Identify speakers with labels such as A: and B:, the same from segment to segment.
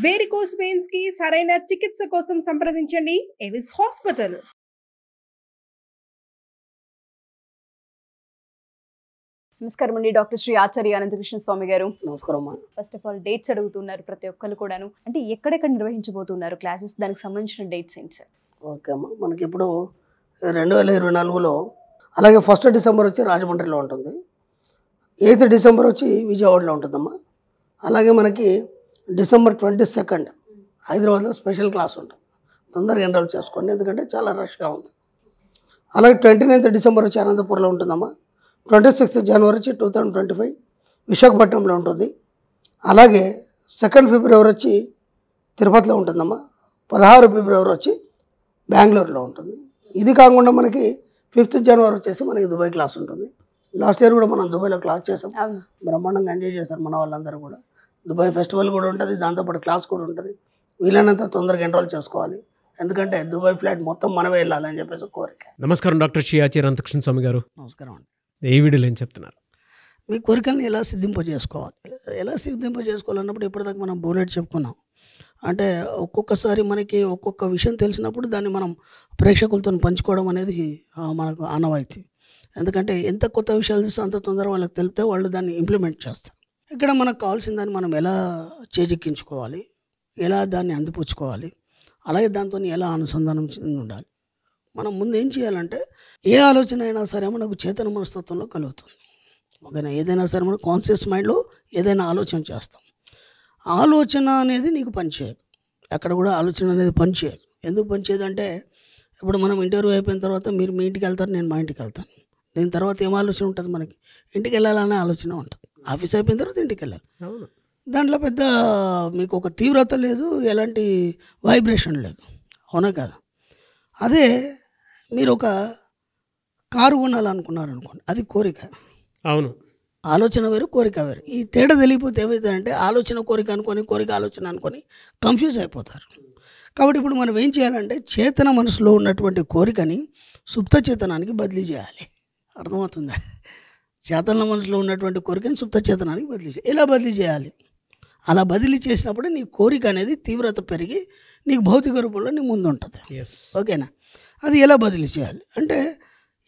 A: Varicose veins కి సరైన చికిత్స కోసం సంప్రదించండి ఎవిస్ హాస్పిటల్. నమస్కారం అండి, డాక్టర్ శ్రీ ఆచార్య అనంతకృష్ణ స్వామి గారు.
B: నమస్కారం.
A: ఫస్ట్ ఆఫ్ ఆల్ డేట్స్ అడుగుతున్నారు ప్రతి ఒక్కరు కూడాను, అంటే ఎక్కడెక్కడ నిర్వహించబోతున్నారు క్లాసెస్, దానికి సంబంధించిన డేట్స్ ఏంటి సార్?
B: ఓకే అమ్మా, మనకి ఇప్పుడు 2024లో అలాగే 1 డిసెంబర్ వచ్చి రాజమండ్రిలో ఉంటుంది, 8 డిసెంబర్ వచ్చి విజయవాడలో ఉంటుందమ్మా. అలాగే మనకి డిసెంబర్ 22 హైదరాబాద్లో స్పెషల్ క్లాస్ ఉంటుంది. తొందరగా ఎన్రోల్ చేసుకోండి, ఎందుకంటే చాలా రష్గా ఉంది. అలాగే 29 డిసెంబర్ వచ్చి అనంతపూర్లో ఉంటుందమ్మా. 26 జనవరి వచ్చి 2025 విశాఖపట్నంలో ఉంటుంది. అలాగే 2 ఫిబ్రవరి వచ్చి తిరుపతిలో ఉంటుందమ్మా. 16 ఫిబ్రవరి వచ్చి బెంగళూరులో ఉంటుంది. ఇది కాకుండా మనకి 5 జనవరి వచ్చేసి మనకి దుబాయ్ క్లాస్ ఉంటుంది. లాస్ట్ ఇయర్ కూడా మనం దుబాయ్లో క్లాస్ చేసాం, బ్రహ్మాండంగా ఎంజాయ్ చేశారు మన వాళ్ళందరూ కూడా. దుబాయ్ ఫెస్టివల్ కూడా ఉంటుంది, దాంతోపాటు క్లాస్ కూడా ఉంటుంది. వీలైనంత తొందరగా ఎన్రోల్ చేసుకోవాలి, ఎందుకంటే దుబాయ్ ఫ్లైట్ మొత్తం మనమే వెళ్ళాలని చెప్పేసి కోరిక.
C: నమస్కారం డాక్టర్ శ్రీ ఆచార్య అనంతకృష్ణ స్వామి గారు.
B: నమస్కారం అండి.
C: ఈ వీడియోలో ఏం చెప్తున్నారు?
B: మీ కోరికల్ని ఎలా సిద్ధింపజేసుకోవాలి, ఎలా సిద్ధింపజేసుకోవాలన్నప్పుడు ఇప్పటిదాకా మనం బోలెట్ చెప్పుకున్నాం. అంటే ఒక్కొక్కసారి మనకి ఒక్కొక్క విషయం తెలిసినప్పుడు దాన్ని మనం ప్రేక్షకులతో పంచుకోవడం అనేది మనకు ఆనవాయితీ. ఎందుకంటే ఎంత కొత్త విషయాలు తెలిస్తే అంత తొందరగా వాళ్ళకి తెలిపితే వాళ్ళు దాన్ని ఇంప్లిమెంట్ చేస్తారు. ఇక్కడ మనకు కావాల్సిన దాన్ని మనం ఎలా చేజిక్కించుకోవాలి, ఎలా దాన్ని అందిపుచ్చుకోవాలి, అలాగే దాంతో ఎలా అనుసంధానం ఉండాలి. మనం ముందు ఏం చేయాలంటే, ఏ ఆలోచన అయినా సరే మనకు చేతన మనస్తత్వంలో కలుగుతుంది. ఓకేనా? ఏదైనా సరే మనం కాన్షియస్ మైండ్లో ఏదైనా ఆలోచన చేస్తాం. ఆలోచన అనేది నీకు పనిచేయదు, అక్కడ కూడా ఆలోచన అనేది పనిచేయదు. ఎందుకు పనిచేయదు అంటే, ఇప్పుడు మనం ఇంటర్వ్యూ అయిపోయిన తర్వాత మీరు మీ ఇంటికి వెళ్తారు, నేను మా ఇంటికి వెళ్తాను. దీని తర్వాత ఏం ఆలోచన ఉంటుంది? మనకి ఇంటికి వెళ్ళాలనే ఆలోచన ఉంటుంది. ఆఫీస్ అయిపోయిన తర్వాత ఇంటికి వెళ్ళాలి. దాంట్లో పెద్ద మీకు ఒక తీవ్రత లేదు, ఎలాంటి వైబ్రేషన్ లేదు, అవునా కాదు? అదే మీరు ఒక కారు కొనాలనుకున్నారనుకోండి, అది కోరిక.
C: అవును,
B: ఆలోచన వేరు, కోరిక వేరు. ఈ తేడా తెలియకపోతే ఏమవుతుందంటే, ఆలోచన కోరిక అనుకొని, కోరిక ఆలోచన అనుకొని కన్ఫ్యూజ్ అయిపోతారు. కాబట్టి ఇప్పుడు మనం ఏం చేయాలంటే, చేతన మనసులో ఉన్నటువంటి కోరికని సుప్త చేతనానికి బదిలీ చేయాలి. అర్థమవుతుందా? చేతన మనసులో ఉన్నటువంటి కోరికని సుప్త చేతనానికి బదిలీ చేయాలి. ఎలా బదిలీ చేయాలి? అలా బదిలీ చేసినప్పుడు నీ కోరిక అనేది తీవ్రత పెరిగి నీకు భౌతిక రూపంలో నీ ముందు ఉంటుంది. ఓకేనా? అది ఎలా బదిలీ చేయాలి అంటే,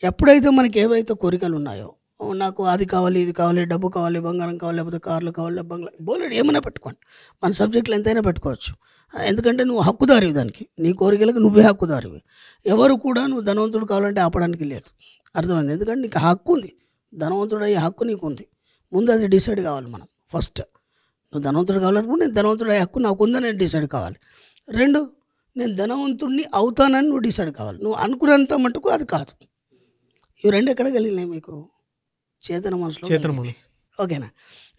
B: ఎప్పుడైతే మనకి ఏవైతే కోరికలు ఉన్నాయో, నాకు అది కావాలి, ఇది కావాలి, డబ్బు కావాలి, బంగారం కావాలి, లేకపోతే కార్లు కావాలి, బంగ్లా, బోలెడు ఏమైనా పెట్టుకోండి, మన సబ్జెక్టులు ఎంతైనా పెట్టుకోవచ్చు. ఎందుకంటే నువ్వు హక్కుదారివి, దానికి నీ కోరికలకు నువ్వే హక్కుదారివి. ఎవరు కూడా నువ్వు ధనవంతుడు కావాలంటే ఆపడానికి లేదు. అర్థమైంది? ఎందుకంటే నీకు హక్కు ఉంది, ధనవంతుడు అయ్యే హక్కు నీకు ఉంది. ముందు అది డిసైడ్ కావాలి మనం. ఫస్ట్ నువ్వు ధనవంతుడు కావాలనుకుంటే నేను ధనవంతుడు అయ్యే హక్కు నాకు ఉందని నేను డిసైడ్ కావాలి. 2, నేను ధనవంతుడిని అవుతానని నువ్వు డిసైడ్ కావాలి. నువ్వు అనుకున్నంత మటుకు అది కాదు. ఇవి 2 ఎక్కడ కలిగినాయి మీకు? చేతన మనసులో.
C: చేతన మనసు.
B: ఓకేనా?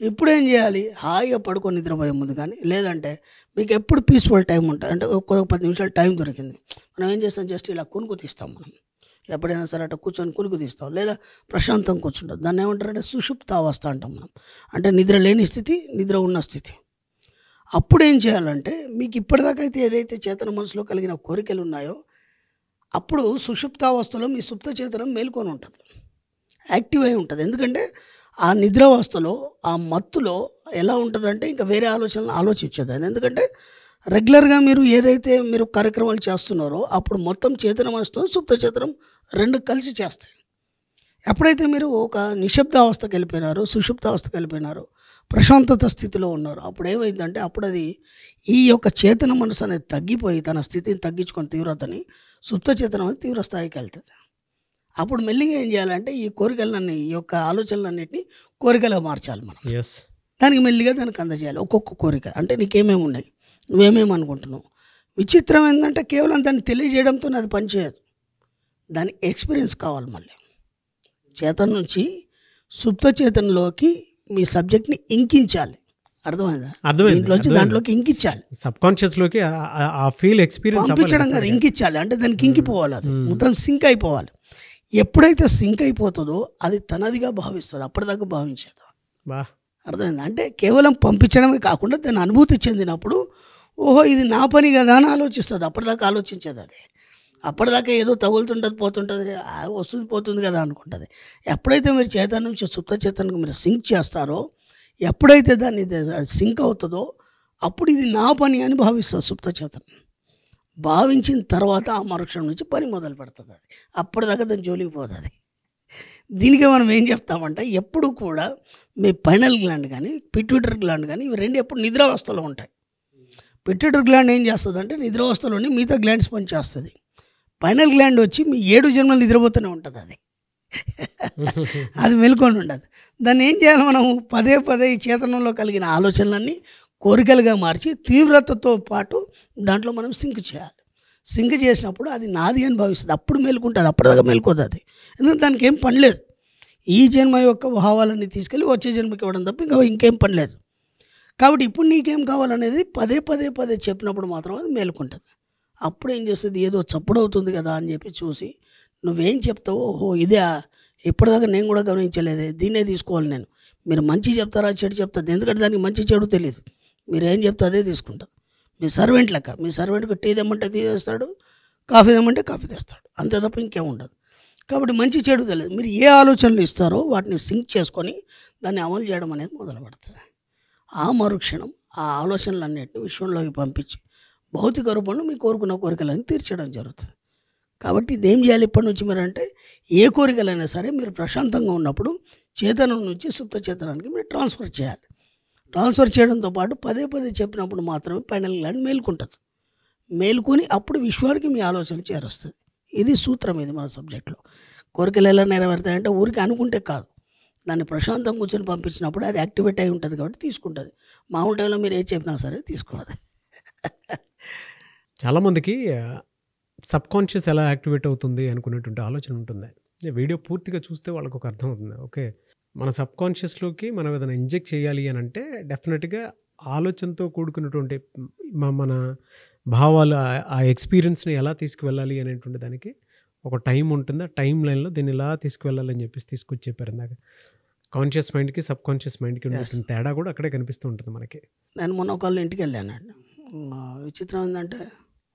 B: ఇప్పుడు ఏం చేయాలి? హాయిగా పడుకొని నిద్రపోయే ముందు కానీ, లేదంటే మీకు ఎప్పుడు పీస్ఫుల్ టైం ఉంటుంది అంటే, ఒక్కొక్క 10 నిమిషాలు టైం దొరికింది, మనం ఏం చేస్తాం, జస్ట్ ఇలా కునుకు తీస్తాం. మనం ఎప్పుడైనా సరే అట్లా కూర్చొని కునుకు తీస్తాం, లేదా ప్రశాంతం కూర్చుంటాం. దాన్ని ఏమంటారంటే సుషుప్త అవస్థ అంటాం మనం. అంటే నిద్ర లేని స్థితి, నిద్ర ఉన్న స్థితి. అప్పుడు ఏం చేయాలంటే, మీకు ఇప్పటిదాకా అయితే ఏదైతే చేతన మనసులో కలిగిన కోరికలు ఉన్నాయో, అప్పుడు సుషుప్తావస్థలో మీ సుప్త చేతనం మేల్కొని ఉంటుంది, యాక్టివ్ అయి ఉంటుంది. ఎందుకంటే ఆ నిద్రావస్థలో, ఆ మత్తులో ఎలా ఉంటుందంటే, ఇంకా వేరే ఆలోచనలు ఆలోచించదు. ఎందుకంటే రెగ్యులర్గా మీరు ఏదైతే మీరు కార్యక్రమాలు చేస్తున్నారో, అప్పుడు మొత్తం చేతన మనసుతో సుప్త చేతనం 2 కలిసి చేస్తాయి. ఎప్పుడైతే మీరు ఒక నిశ్శబ్దావస్థకి వెళ్ళిపోయినారో, సుషుప్తావస్థకి వెళ్ళిపోయినారో, ప్రశాంతత స్థితిలో ఉన్నారు, అప్పుడు ఏమైందంటే, అప్పుడు అది ఈ యొక్క చేతన మనసు అనేది తగ్గిపోయి తన స్థితిని తగ్గించుకొని తీవ్రతని సుప్త చేతనం అనేది తీవ్ర స్థాయికి వెళ్తుంది. అప్పుడు మెల్లిగా ఏం చేయాలంటే, ఈ కోరికలన్నీ, ఈ యొక్క ఆలోచనలన్నింటినీ కోరికలుగా మార్చాలి మనం. దానికి మెల్లిగా దానికి అందజేయాలి. ఒక్కొక్క కోరిక అంటే నీకేమేమి ఉన్నాయి, నువ్వేమేమి అనుకుంటున్నావు. విచిత్రం ఏంటంటే, కేవలం దాన్ని తెలియజేయడంతో అది పనిచేయదు, దాని ఎక్స్పీరియన్స్ కావాలి. మళ్ళీ చేతన నుంచి సుప్త చేతనలోకి మీ సబ్జెక్ట్ని ఇంకించాలి. అర్థమైందా? దీంట్లోంచి దాంట్లోకి ఇంకించాలి,
C: సబ్ కాన్షియస్లోకి ఆ ఫీల్ ఎక్స్పీరియన్స్
B: పంపించడం కాదు, ఇంకించాలి. అంటే దానికి ఇంకిపోవాలి, అది మొత్తం సింక్ అయిపోవాలి. ఎప్పుడైతే సింక్ అయిపోతుందో అది తనదిగా భావిస్తుంది, అప్పటిదాకా భావించేది. అర్థమైందా? అంటే కేవలం పంపించడమే కాకుండా దాన్ని అనుభూతి చెందినప్పుడు, ఓహో ఇది నా పని కదా అని ఆలోచిస్తుంది. అప్పటిదాకా ఆలోచించేది అది. అప్పటిదాకా ఏదో తగులుతుంటుంది, పోతుంటుంది, వస్తుంది పోతుంది కదా అనుకుంటుంది. ఎప్పుడైతే మీరు చేతన నుంచి సుప్త చేతనకు మీరు సింక్ చేస్తారో, ఎప్పుడైతే దాన్ని సింక్ అవుతుందో, అప్పుడు ఇది నా పని అని భావిస్తుంది సుప్తచేతనం. భావించిన తర్వాత ఆ మరుక్షణం నుంచి పని మొదలు పెడుతుంది. అది అప్పటిదాకా దాని జోలికి పోతుంది. దీనికి మనం ఏం చెప్తామంటే, ఎప్పుడు కూడా మీ పైనల్ గ్లాండ్ కానీ పిట్యూటరీ గ్లాండ్ కానీ ఇవి రెండు ఎప్పుడు నిద్రావస్థలో ఉంటాయి. పిట్యూటరీ గ్లాండ్ ఏం చేస్తుంది అంటే నిద్రావస్థలోని మిగతా గ్లాండ్స్ పని చేస్తుంది. పైనల్ గ్లాండ్ వచ్చి మీ 7 జన్మలు నిద్రపోతూనే ఉంటుంది. అది మెలుకొని ఉండదు. దాన్ని ఏం చేయాలి, మనం పదే పదే ఈ చేతనంలో కలిగిన ఆలోచనలన్నీ కోరికలుగా మార్చి తీవ్రతతో పాటు దాంట్లో మనం సింక్ చేయాలి. సింక్ చేసినప్పుడు అది నాది అని భావిస్తుంది. అప్పుడు మేలుకుంటుంది, అప్పటిదాకా మేలుకోదు అది. ఎందుకంటే దానికి ఏం పని లేదు. ఈ జన్మ యొక్క భావాలన్నీ తీసుకెళ్ళి వచ్చే జన్మకి ఇవ్వడం తప్ప ఇంకా ఇంకేం పని లేదు. కాబట్టి ఇప్పుడు నీకేం కావాలనేది పదే పదే పదే చెప్పినప్పుడు మాత్రం అది మేలుకుంటుంది. అప్పుడు ఏం చేస్తుంది, ఏదో చప్పుడు అవుతుంది కదా అని చెప్పి చూసి నువ్వేం చెప్తావో, ఓహో ఇదే, ఇప్పటిదాకా నేను కూడా గమనించలేదే, దీన్నే తీసుకోవాలి నేను. మీరు మంచి చెప్తారా చెడు చెప్తారు, ఎందుకంటే దానికి మంచి చెడు తెలియదు. మీరు ఏం చెప్తే అదే తీసుకుంటారు. మీ సర్వెంట్ లెక్క. మీ సర్వెంట్కి టీ తెమ్మంటే టీ తెస్తాడు, కాఫీ తెమ్మంటే కాఫీ తెస్తాడు, అంతే తప్ప ఇంకేం ఉండదు. కాబట్టి మంచి చెడు తెలియదు. మీరు ఏ ఆలోచనలు ఇస్తారో వాటిని సింక్ చేసుకొని దాన్ని అమలు చేయడం అనేది మొదలు పెడుతుంది. ఆ మరుక్షణం ఆ ఆలోచనలన్నింటినీ విశ్వంలోకి పంపించి భౌతిక రూపంలో మీ కోరుకున్న కోరికలను తీర్చడం జరుగుతుంది. కాబట్టి ఇదేం చేయాలి ఇప్పటి నుంచి మీరంటే, ఏ కోరికలైనా సరే మీరు ప్రశాంతంగా ఉన్నప్పుడు చేతనం నుంచి సుప్త చేతనానికి మీరు ట్రాన్స్ఫర్ చేయాలి. ట్రాన్స్ఫర్ చేయడంతో పాటు పదే పదే చెప్పినప్పుడు మాత్రమే పైనల్ గ్లాండ్ మేలుకుంటుంది. మేలుకొని అప్పుడు విశ్వానికి మీ ఆలోచన చేరుస్తుంది. ఇది సూత్రం, ఇది మన సబ్జెక్ట్లో. కోరికలు ఎలా నెరవేరుతాయంటే ఊరికి అనుకుంటే కాదు, దాన్ని ప్రశాంతం కూర్చొని పంపించినప్పుడు అది యాక్టివేట్ అయి ఉంటుంది కాబట్టి తీసుకుంటుంది. మామూలు టైంలో మీరు ఏం చెప్పినా సరే తీసుకోవాలి.
C: చాలామందికి సబ్ కాన్షియస్ ఎలా యాక్టివేట్ అవుతుంది అనుకునేటువంటి ఆలోచన ఉంటుంది. వీడియో పూర్తిగా చూస్తే వాళ్ళకు ఒక అర్థం అవుతుంది. ఓకే, మన సబ్ కాన్షియస్లోకి మనం ఏదైనా ఇంజెక్ట్ చేయాలి అని అంటే డెఫినెట్గా ఆలోచనతో కూడుకున్నటువంటి మన భావాలు, ఆ ఎక్స్పీరియన్స్ని ఎలా తీసుకువెళ్ళాలి అనేటువంటి దానికి ఒక టైం ఉంటుంది. ఆ టైం లైన్లో దీన్ని ఎలా తీసుకువెళ్ళాలని చెప్పేసి తీసుకొచ్చి చెప్పారు ఇందాక. కాన్షియస్ మైండ్కి సబ్ కాన్షియస్ మైండ్కి ఉన్నటువంటి తేడా కూడా అక్కడే కనిపిస్తూ ఉంటుంది మనకి.
B: నేను మొన్న ఒకళ్ళ ఇంటికి వెళ్ళానండి. విచిత్రం ఏంటంటే,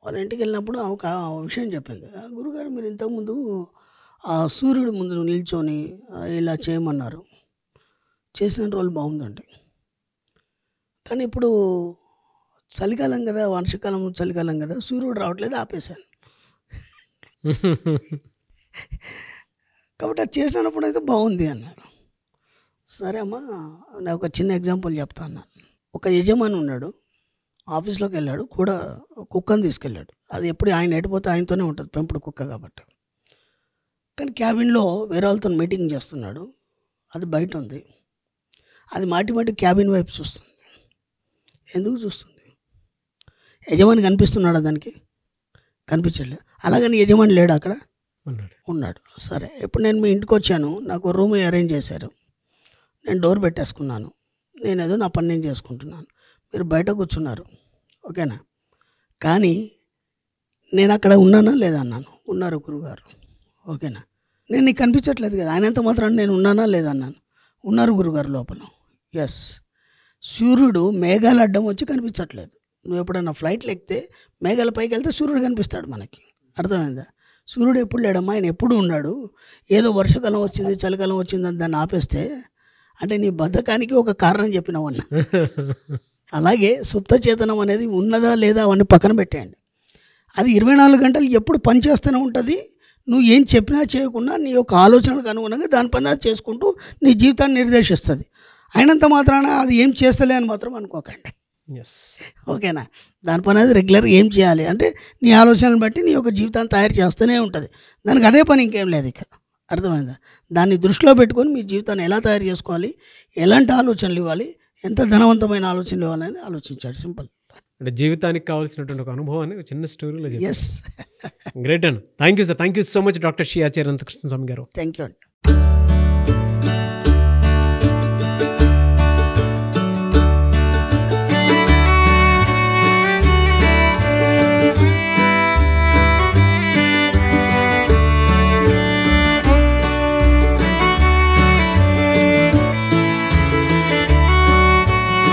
B: వాళ్ళ ఇంటికి వెళ్ళినప్పుడు ఒక విషయం చెప్పింది. గురుగారు, మీరు ఇంతకుముందు ఆ సూర్యుడి ముందు నిల్చొని ఇలా చేయమన్నారు, చేసిన రోజులు బాగుందండి. కానీ ఇప్పుడు చలికాలం కదా, వర్షాకాలం చలికాలం కదా, సూర్యుడు రావట్లేదు, ఆపేశాను. కాబట్టి అది చేసినప్పుడు అయితే బాగుంది అన్నాడు. సరే అమ్మా, నేను ఒక చిన్న ఎగ్జాంపుల్ చెప్తా అన్నాను. ఒక యజమాని ఉన్నాడు, ఆఫీస్లోకి వెళ్ళాడు, కూడా కుక్కని తీసుకెళ్ళాడు. అది ఎప్పుడు ఆయన ఎడిపోతే ఆయనతోనే ఉంటుంది, పెంపుడు కుక్క కాబట్టి. కానీ క్యాబిన్లో వేరే వాళ్ళతో మీటింగ్ చేస్తున్నాడు, అది బయట ఉంది. అది మాటి మాటి క్యాబిన్ వైపు చూస్తుంది. ఎందుకు చూస్తుంది? యజమాని కనిపిస్తున్నాడా దానికి? కనిపించలేదు. అలాగని యజమాని లేడు అక్కడ, ఉన్నాడు. సరే, ఇప్పుడు నేను మీ ఇంటికి వచ్చాను, నాకు రూమ్ అరేంజ్ చేశారు, నేను డోర్ పెట్టేసుకున్నాను, నేను ఏదో నా పని నేను చేసుకుంటున్నాను, మీరు బయట కూర్చున్నారు, ఓకేనా? కానీ నేను అక్కడ ఉన్నానా లేదా అన్నాను. ఉన్నారు గురుగారు, ఓకేనా? నేను నీకు కనిపించట్లేదు కదా, ఆయనంత మాత్రం నేను ఉన్నానా లేదా అన్నాను. ఉన్నారు గురుగారు లోపల. ఎస్, సూర్యుడు మేఘాలు అడ్డం వచ్చి కనిపించట్లేదు. నువ్వు ఎప్పుడైనా ఫ్లైట్లు ఎక్కితే మేఘాల పైకి వెళ్తే సూర్యుడు కనిపిస్తాడు మనకి, అర్థమైందా? సూర్యుడు ఎప్పుడు లేడమ్మా, ఆయన ఎప్పుడు ఉన్నాడు. ఏదో వర్షాకాలం వచ్చింది, చలికాలం వచ్చిందని దాన్ని ఆపేస్తే అంటే నీ బద్ధకానికి ఒక కారణం చెప్పినావు అన్న. అలాగే సుప్త చేతనం అనేది ఉన్నదా లేదా అవన్నీ పక్కన పెట్టేయండి. అది 24 గంటలు ఎప్పుడు పనిచేస్తూనే ఉంటుంది. నువ్వు ఏం చెప్పినా చేయకుండా నీ యొక్క ఆలోచనలకు అనుగుణంగా దాని పని అది చేసుకుంటూ నీ జీవితాన్ని నిర్దేశిస్తుంది. అయినంత మాత్రాన అది ఏం చేస్తలే అని మాత్రం అనుకోకండి, ఓకేనా? దాని పని అది రెగ్యులర్గా ఏం చేయాలి అంటే నీ ఆలోచనలు బట్టి నీ యొక్క జీవితాన్ని తయారు చేస్తూనే ఉంటుంది. దానికి అదే పని, ఇంకేం లేదు ఇక్కడ, అర్థమైందా? దాన్ని దృష్టిలో పెట్టుకొని మీ జీవితాన్ని ఎలా తయారు చేసుకోవాలి, ఎలాంటి ఆలోచనలు ఇవ్వాలి, ఎంత ధనవంతమైన ఆలోచనలు ఇవ్వాలని ఆలోచించాడు. సింపుల్.
C: అంటే జీవితానికి కావాల్సినటువంటి ఒక అనుభవాన్ని చిన్న స్టోరీలో చెప్పారు.
B: ఎస్,
C: గ్రేట్ అండి. Thank you sir, thank you so much doctor Shri Acharya Anantakrishna Swamy గారు.
B: థ్యాంక్ యూ అండి.